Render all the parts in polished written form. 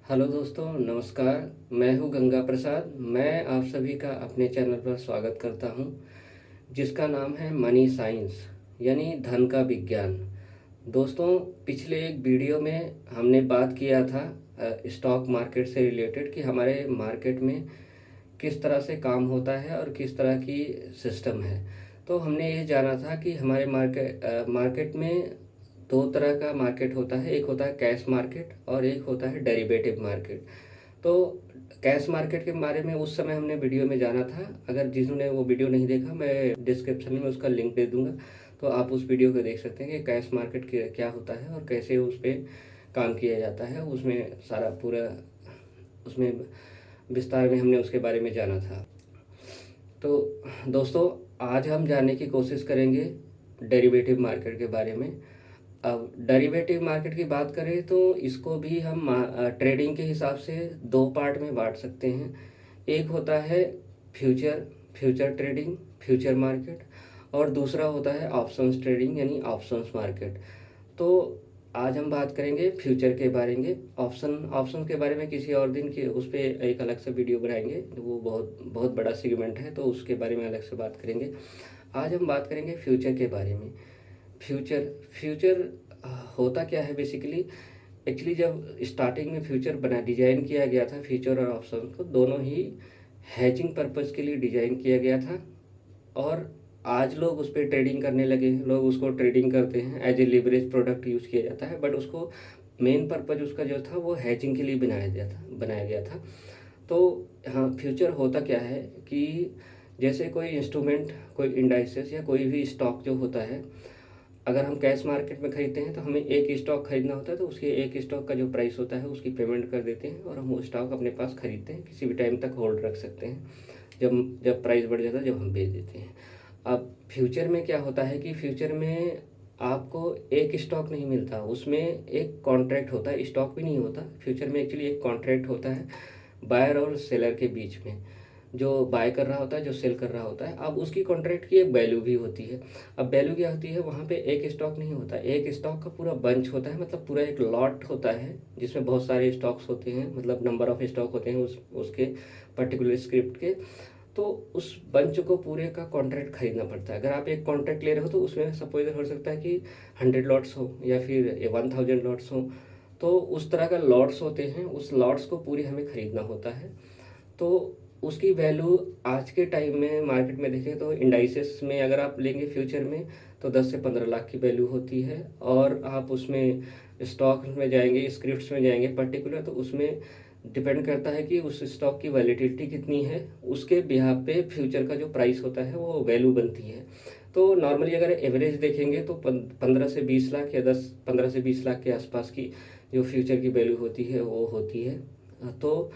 Hello दोस्तों, नमस्कार। मैं हूं गंगा प्रसाद। मैं आप सभी का अपने चैनल पर स्वागत करता हूं, जिसका नाम है मनी साइंस, यानी धन का विज्ञान। दोस्तों, पिछले एक वीडियो में हमने बात किया था स्टॉक मार्केट से रिलेटेड कि हमारे मार्केट में किस तरह से काम होता है और किस तरह की सिस्टम है। तो हमने ये जाना था कि हमारे मार्केट में दो तरह का मार्केट होता है। एक होता है कैश मार्केट और एक होता है डेरिवेटिव मार्केट। तो कैश मार्केट के बारे में उस समय हमने वीडियो में जाना था। अगर जिन्होंने वो वीडियो नहीं देखा, मैं डिस्क्रिप्शन में उसका लिंक दे दूंगा, तो आप उस वीडियो को देख सकते हैं कि कैश मार्केट क्या होता है और कैसे उस पर काम किया जाता है। उसमें सारा पूरा उसमें विस्तार में हमने उसके बारे में जाना था। तो दोस्तों, आज हम जानने की कोशिश करेंगे डेरिवेटिव मार्केट के बारे में। अब डेरिवेटिव मार्केट की बात करें तो इसको भी हम ट्रेडिंग के हिसाब से दो पार्ट में बांट सकते हैं। एक होता है future future trading, future market, और दूसरा होता है ऑप्शंस ट्रेडिंग, यानी ऑप्शंस मार्केट। तो आज हम बात करेंगे फ्यूचर के बारे में। ऑप्शन के बारे में किसी और दिन की उस पर एक अलग से वीडियो बनाएंगे, वो बहुत बहुत बड़ा सेगमेंट है, तो उसके बारे में अलग से बात करेंगे। आज हम बात करेंगे फ्यूचर के बारे में। फ्यूचर फ्यूचर होता क्या है बेसिकली। एक्चुअली जब स्टार्टिंग में फ्यूचर बना डिजाइन किया गया था, फ्यूचर और ऑप्शन को दोनों ही हैजिंग पर्पस के लिए डिजाइन किया गया था। और आज लोग उस पर ट्रेडिंग करने लगे हैं। लोग उसको ट्रेडिंग करते हैं, as a leverage product use किया जाता है, बट उसको मेन पर्पज उसका जो था वो हैजिंग के लिए बनाया गया था। तो हाँ, फ्यूचर होता क्या है कि जैसे कोई इंस्ट्रूमेंट, कोई इंडाइसेस या कोई भी स्टॉक जो होता है, अगर हम कैश मार्केट में खरीदते हैं तो हमें एक स्टॉक खरीदना होता है, तो उसके एक स्टॉक का जो प्राइस होता है उसकी पेमेंट कर देते हैं और हम वो स्टॉक अपने पास खरीदते हैं। किसी भी टाइम तक होल्ड रख सकते हैं। जब जब प्राइस बढ़ जाता है, जब हम बेच देते हैं। अब फ्यूचर में क्या होता है कि फ्यूचर में आपको एक स्टॉक नहीं मिलता, उसमें एक कॉन्ट्रैक्ट होता है। स्टॉक भी नहीं होता फ्यूचर में, एक्चुअली एक कॉन्ट्रैक्ट होता है बायर और सेलर के बीच में। जो बाय कर रहा होता है, जो सेल कर रहा होता है, अब उसकी कॉन्ट्रैक्ट की एक वैल्यू भी होती है। अब वैल्यू क्या होती है, वहाँ पे एक स्टॉक नहीं होता, एक स्टॉक का पूरा बंच होता है, मतलब पूरा एक लॉट होता है जिसमें बहुत सारे स्टॉक्स होते हैं, मतलब नंबर ऑफ स्टॉक होते हैं उसके पर्टिकुलर स्क्रिप्ट के। तो उस बंच को पूरे का कॉन्ट्रैक्ट खरीदना पड़ता है। अगर आप एक कॉन्ट्रैक्ट ले रहे हो तो उसमें सपोज हो सकता है कि 100 लॉट्स हो या फिर 1000 लॉट्स हो। तो उस तरह का लॉट्स होते हैं, उस लॉट्स को पूरी हमें खरीदना होता है। तो उसकी वैल्यू आज के टाइम में मार्केट में देखें तो इंडाइसेस में अगर आप लेंगे फ्यूचर में, तो 10 से 15 लाख की वैल्यू होती है। और आप उसमें स्टॉक में जाएंगे, स्क्रिप्ट्स में जाएंगे पर्टिकुलर, तो उसमें डिपेंड करता है कि उस स्टॉक की वैलिडिटी कितनी है, उसके बिहाफ पे फ्यूचर का जो प्राइस होता है वो वैल्यू बनती है। तो नॉर्मली अगर एवरेज देखेंगे तो 15 से 20 लाख या 15 से 20 लाख के आसपास की जो फ्यूचर की वैल्यू होती है वो होती है। तो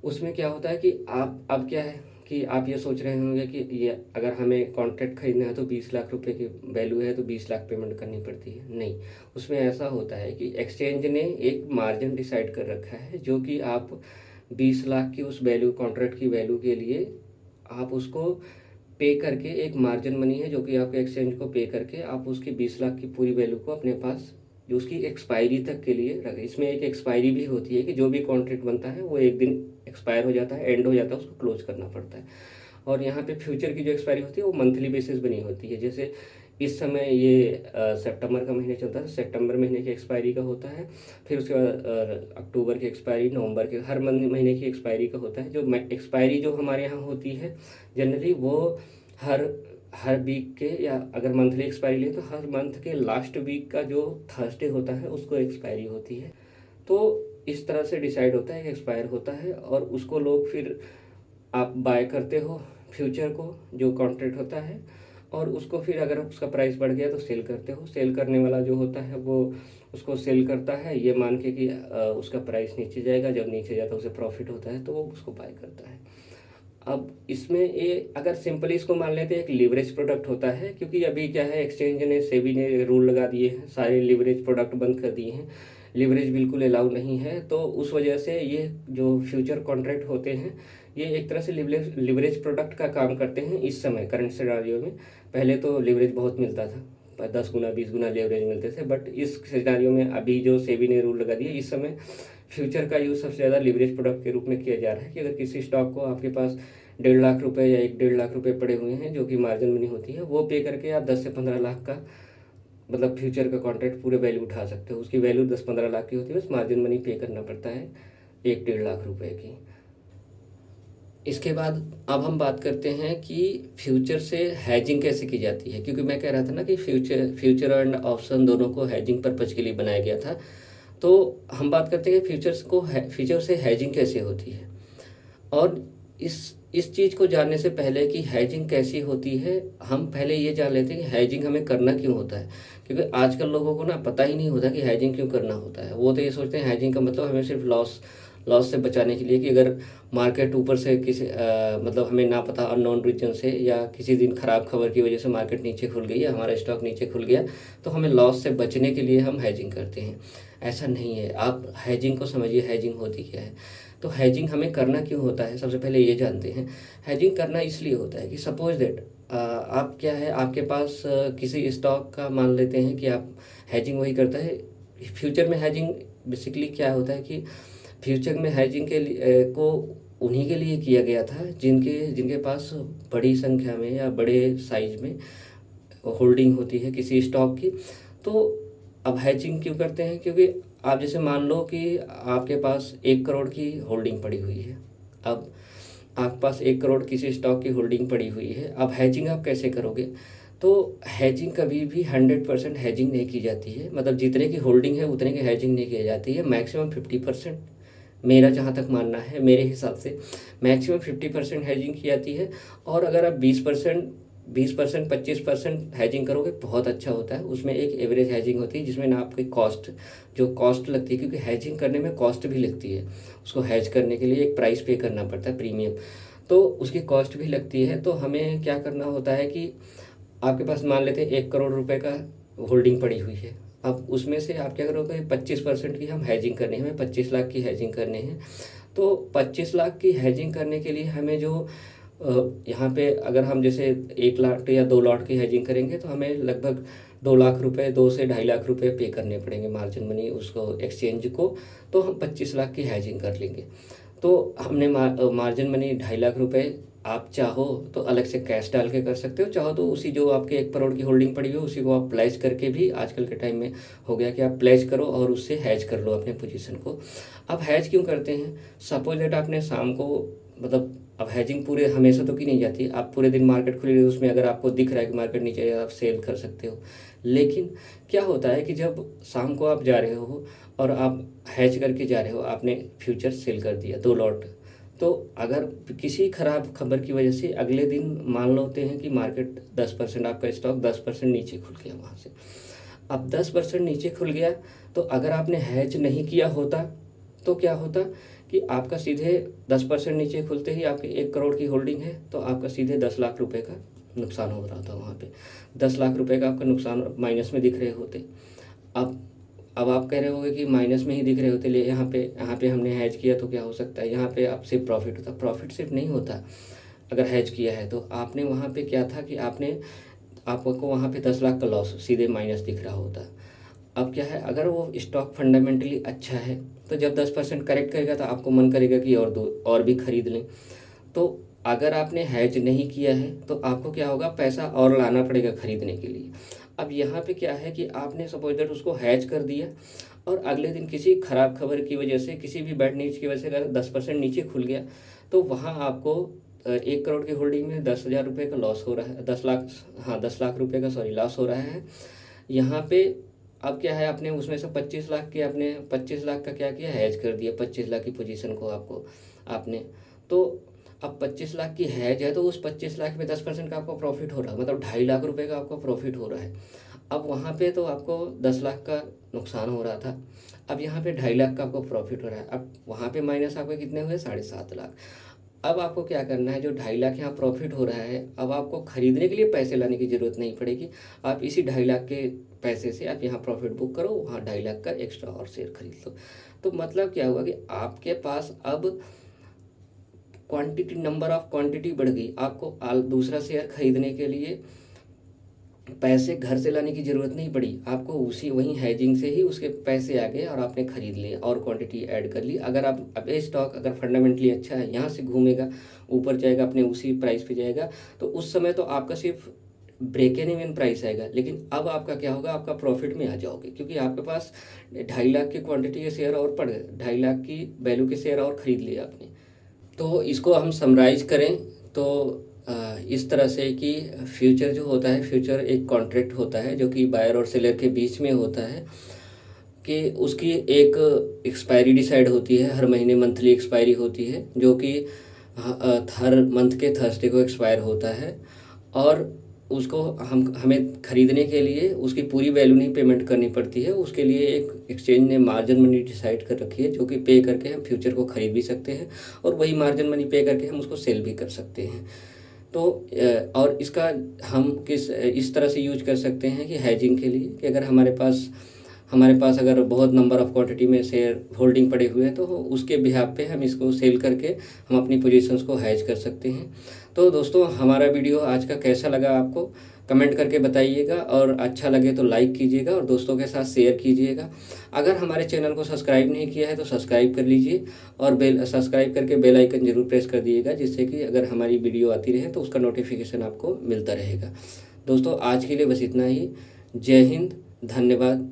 उसमें क्या होता है कि आप अब क्या है कि आप ये सोच रहे होंगे कि ये अगर हमें कॉन्ट्रैक्ट खरीदना है तो 20 लाख रुपए की वैल्यू है तो 20 लाख पेमेंट करनी पड़ती है। नहीं, उसमें ऐसा होता है कि एक्सचेंज ने एक मार्जिन डिसाइड कर रखा है, जो कि आप 20 लाख की उस वैल्यू, कॉन्ट्रैक्ट की वैल्यू के लिए आप उसको पे करके, एक मार्जिन मनी है जो कि आपके एक्सचेंज को पे करके आप उसकी 20 लाख की पूरी वैल्यू को अपने पास, जो उसकी एक्सपायरी तक के लिए रखें। इसमें एक एक्सपायरी भी होती है कि जो भी कॉन्ट्रैक्ट बनता है वो एक दिन एक्सपायर हो जाता है, एंड हो जाता है, उसको क्लोज करना पड़ता है। और यहाँ पे फ्यूचर की जो एक्सपायरी होती है वो मंथली बेसिस बनी होती है। जैसे इस समय ये सितंबर का महीने चलता है, सितंबर महीने की एक्सपायरी का होता है। फिर उसके बाद अक्टूबर की एक्सपायरी, नवंबर के, हर महीने की एक्सपायरी का होता है। जो एक्सपायरी जो हमारे यहाँ होती है जनरली, वो हर हर वीक के, या अगर मंथली एक्सपायरी लें तो हर मंथ के लास्ट वीक का जो थर्सडे होता है उसको एक्सपायरी होती है। तो इस तरह से डिसाइड होता है कि एक्सपायर होता है, और उसको लोग फिर आप बाय करते हो फ्यूचर को, जो कॉन्ट्रैक्ट होता है, और उसको फिर अगर उसका प्राइस बढ़ गया तो सेल करते हो। सेल करने वाला जो होता है वो उसको सेल करता है ये मान के कि उसका प्राइस नीचे जाएगा। जब नीचे जाता है उसे प्रॉफिट होता है तो वो उसको बाय करता है। अब इसमें ये अगर सिंपली इसको मान लेते हैं, एक लिवरेज प्रोडक्ट होता है, क्योंकि अभी क्या है, एक्सचेंज ने, सेबी ने रूल लगा दिए हैं, सारे लिवरेज प्रोडक्ट बंद कर दिए हैं। लिवरेज बिल्कुल अलाउ नहीं है। तो उस वजह से ये जो फ्यूचर कॉन्ट्रैक्ट होते हैं, ये एक तरह से लिवरेज प्रोडक्ट का काम करते हैं इस समय करंट सिनारियो में। पहले तो लिवरेज बहुत मिलता था, 10 गुना 20 गुना लेवरेज मिलते थे, बट इस सिनारियो में अभी जो सेबी ने रूल लगा दिया, इस समय फ्यूचर का यूज़ सबसे ज़्यादा लिवरेज प्रोडक्ट के रूप में किया जा रहा है कि अगर किसी स्टॉक को आपके पास 1.5 लाख रुपए या 1.5 लाख रुपए पड़े हुए हैं जो कि मार्जिन मनी होती है, वो पे करके आप 10 से 15 लाख का मतलब फ्यूचर का कॉन्ट्रैक्ट पूरे वैल्यू उठा सकते हो। उसकी वैल्यू 10-15 लाख की होती है, बस मार्जिन मनी पे करना पड़ता है 1-1.5 लाख रुपए की। इसके बाद अब हम बात करते हैं कि फ्यूचर से हैजिंग कैसे की जाती है, क्योंकि मैं कह रहा था ना कि फ्यूचर एंड ऑप्शन दोनों को हैजिंग पर्पज के लिए बनाया गया था। तो हम बात करते हैं कि फ्यूचर से हैजिंग कैसे होती है। और इस चीज़ को जानने से पहले कि हैजिंग कैसी होती है, हम पहले ये जान लेते हैं कि हैजिंग हमें करना क्यों होता है। क्योंकि आजकल लोगों को ना पता ही नहीं होता कि हैजिंग क्यों करना होता है। वो तो ये सोचते हैं हैजिंग का मतलब हमें सिर्फ लॉस से बचाने के लिए, कि अगर मार्केट ऊपर से किसी मतलब हमें ना पता अननोन रीजन से या किसी दिन ख़राब खबर की वजह से मार्केट नीचे खुल गई या हमारा स्टॉक नीचे खुल गया, तो हमें लॉस से बचने के लिए हम हैजिंग करते हैं। ऐसा नहीं है। आप हैजिंग को समझिए, हैजिंग होती क्या है। तो हैजिंग हमें करना क्यों होता है, सबसे पहले ये जानते हैं। हैजिंग करना इसलिए होता है कि सपोज दैट आप क्या है, आपके पास किसी स्टॉक का मान लेते हैं कि आप हैजिंग वही करता है। फ्यूचर में हैजिंग बेसिकली क्या होता है कि फ्यूचर में हैजिंग के लिए को उन्हीं के लिए किया गया था जिनके जिनके पास बड़ी संख्या में या बड़े साइज में होल्डिंग होती है किसी स्टॉक की। तो अब हैजिंग क्यों करते हैं, क्योंकि आप जैसे मान लो कि आपके पास 1 करोड़ की होल्डिंग पड़ी हुई है। अब आपके पास 1 करोड़ किसी स्टॉक की होल्डिंग पड़ी हुई है। अब हैजिंग आप कैसे करोगे। तो हैजिंग कभी भी 100% हैजिंग नहीं की जाती है। मतलब जितने की होल्डिंग है उतने की हैजिंग नहीं की जाती है, मैक्सिमम 50%। मेरा जहाँ तक मानना है, मेरे हिसाब से मैक्सिमम 50% हैजिंग की जाती है। और अगर आप 20%, 25% हैजिंग करोगे बहुत अच्छा होता है। उसमें एक एवरेज हैजिंग होती है जिसमें ना आपकी जो कॉस्ट लगती है, क्योंकि हैजिंग करने में कॉस्ट भी लगती है। उसको हैज करने के लिए एक प्राइस पे करना पड़ता है, प्रीमियम, तो उसकी कॉस्ट भी लगती है। तो हमें क्या करना होता है कि आपके पास मान लेते हैं 1 करोड़ रुपए का होल्डिंग पड़ी हुई है। अब उसमें से आप क्या करोगे, 25% की हम हैजिंग करनी है, हमें 25 लाख की हैजिंग करनी है। तो 25 लाख की हैजिंग करने के लिए हमें जो यहाँ पे अगर हम जैसे 1 लाख या 2 लाख की हैजिंग करेंगे तो हमें लगभग 2 लाख रुपए, 2 से 2.5 लाख रुपए पे करने पड़ेंगे मार्जिन मनी उसको, एक्सचेंज को। तो हम 25 लाख की हैजिंग कर लेंगे। तो हमने मार्जिन मनी 2.5 लाख रुपए, आप चाहो तो अलग से कैश डाल के कर सकते हो, चाहो तो उसी जो आपके 1 करोड़ की होल्डिंग पड़ी हुई है उसी को आप प्लेज करके भी, आजकल के टाइम में हो गया कि आप प्लेज करो और उससे हैज कर लो अपने पोजीशन को। अब हैज क्यों करते हैं, सपोज दैट आपने शाम को मतलब, अब हैजिंग पूरे हमेशा तो की नहीं जाती। आप पूरे दिन मार्केट खुली रही उसमें अगर आपको दिख रहा है कि मार्केट नीचे है, आप सेल कर सकते हो। लेकिन क्या होता है कि जब शाम को आप जा रहे हो और आप हैज करके जा रहे हो, आपने फ्यूचर सेल कर दिया 2 लॉट, तो अगर किसी खराब खबर की वजह से अगले दिन मान लेते हैं कि मार्केट 10%, आपका स्टॉक 10% नीचे खुल गया वहाँ से। अब 10% नीचे खुल गया, तो अगर आपने हैज नहीं किया होता तो क्या होता कि आपका सीधे 10% नीचे खुलते ही आपके 1 करोड़ की होल्डिंग है तो आपका सीधे 10 लाख रुपए का नुकसान हो रहा था वहाँ पे। 10 लाख रुपए का आपका नुकसान माइनस में दिख रहे होते। अब अब आप कह रहे होगे कि माइनस में ही दिख रहे होते, ले यहाँ पे हमने हैज किया तो क्या हो सकता है, यहाँ पे आप सिर्फ प्रॉफिट होता। प्रॉफिट सिर्फ नहीं होता अगर हैज किया है तो। आपने वहाँ पे क्या था कि आपको वहाँ पे 10 लाख का लॉस सीधे माइनस दिख रहा होता। अब क्या है, अगर वो स्टॉक फंडामेंटली अच्छा है तो जब 10% करेक्ट करेगा तो आपको मन करेगा कि और भी खरीद लें। तो अगर आपने हैज नहीं किया है तो आपको क्या होगा, पैसा और लाना पड़ेगा खरीदने के लिए। अब यहाँ पे क्या है कि आपने सपोज दैट उसको हैज कर दिया और अगले दिन किसी खराब खबर की वजह से, किसी भी बैड न्यूज की वजह से अगर 10% नीचे खुल गया तो वहाँ आपको 1 करोड़ की होल्डिंग में 10,000 रुपये का लॉस हो रहा है, 10 लाख, हाँ 10 लाख रुपये का सॉरी लॉस हो रहा है यहाँ पे। अब क्या है, आपने उसमें से 25 लाख के, आपने 25 लाख का क्या किया, हैज कर दिया 25 लाख की पोजीशन को आपने। तो अब 25 लाख की हैज है तो उस 25 लाख में 10% का आपको प्रॉफिट हो रहा है, मतलब 2.5 लाख रुपए का आपको प्रॉफिट हो रहा है। अब वहाँ पे तो आपको 10 लाख का नुकसान हो रहा था, अब यहाँ पे 2.5 लाख का आपको प्रॉफिट हो रहा है। अब वहाँ पे माइनस आपके कितने हुए, 7.5 लाख। अब आपको क्या करना है, जो 2.5 लाख यहाँ प्रॉफिट हो रहा है, अब आपको खरीदने के लिए पैसे लाने की ज़रूरत नहीं पड़ेगी। आप इसी 2.5 लाख के पैसे से आप यहाँ प्रॉफिट बुक करो, वहाँ 2.5 लाख का एक्स्ट्रा और शेयर खरीद लो। तो मतलब क्या हुआ कि आपके पास अब नंबर ऑफ क्वांटिटी बढ़ गई। आपको दूसरा शेयर खरीदने के लिए पैसे घर से लाने की ज़रूरत नहीं पड़ी आपको, उसी वहीं हेजिंग से ही उसके पैसे आ गए और आपने ख़रीद लिए और क्वांटिटी ऐड कर ली। अगर आप अब ये स्टॉक अगर फंडामेंटली अच्छा है, यहाँ से घूमेगा, ऊपर जाएगा, अपने उसी प्राइस पे जाएगा, तो उस समय तो आपका सिर्फ ब्रेक इवन प्राइस आएगा। लेकिन अब आपका क्या होगा, आपका प्रॉफिट में आ जाओगे, क्योंकि आपके पास 2.5 लाख की क्वांटिटी के शेयर और पड़ गए, 2.5 लाख की वैल्यू के शेयर और ख़रीद लिए आपने। तो इसको हम समराइज़ करें तो इस तरह से कि फ्यूचर जो होता है, फ्यूचर एक कॉन्ट्रैक्ट होता है जो कि बायर और सेलर के बीच में होता है, कि उसकी एक एक्सपायरी डिसाइड होती है, हर महीने मंथली एक्सपायरी होती है, जो कि हर मंथ के थर्सडे को एक्सपायर होता है। और उसको हमें ख़रीदने के लिए उसकी पूरी वैल्यू नहीं पेमेंट करनी पड़ती है, उसके लिए एक एक्सचेंज ने मार्जिन मनी डिसाइड कर रखी है, जो कि पे करके हम फ्यूचर को ख़रीद भी सकते हैं और वही मार्जिन मनी पे करके हम उसको सेल भी कर सकते हैं। तो और इसका हम किस इस तरह से यूज कर सकते हैं कि हैजिंग के लिए, कि अगर हमारे पास अगर बहुत नंबर ऑफ़ क्वांटिटी में शेयर होल्डिंग पड़े हुए हैं, तो उसके बिहाफ पे हम इसको सेल करके हम अपनी पोजीशंस को हैज कर सकते हैं। तो दोस्तों, हमारा वीडियो आज का कैसा लगा आपको कमेंट करके बताइएगा, और अच्छा लगे तो लाइक कीजिएगा और दोस्तों के साथ शेयर कीजिएगा। अगर हमारे चैनल को सब्सक्राइब नहीं किया है तो सब्सक्राइब कर लीजिए, और सब्सक्राइब करके बेल आइकन ज़रूर प्रेस कर दीजिएगा, जिससे कि अगर हमारी वीडियो आती रहे तो उसका नोटिफिकेशन आपको मिलता रहेगा। दोस्तों, आज के लिए बस इतना ही। जय हिंद, धन्यवाद।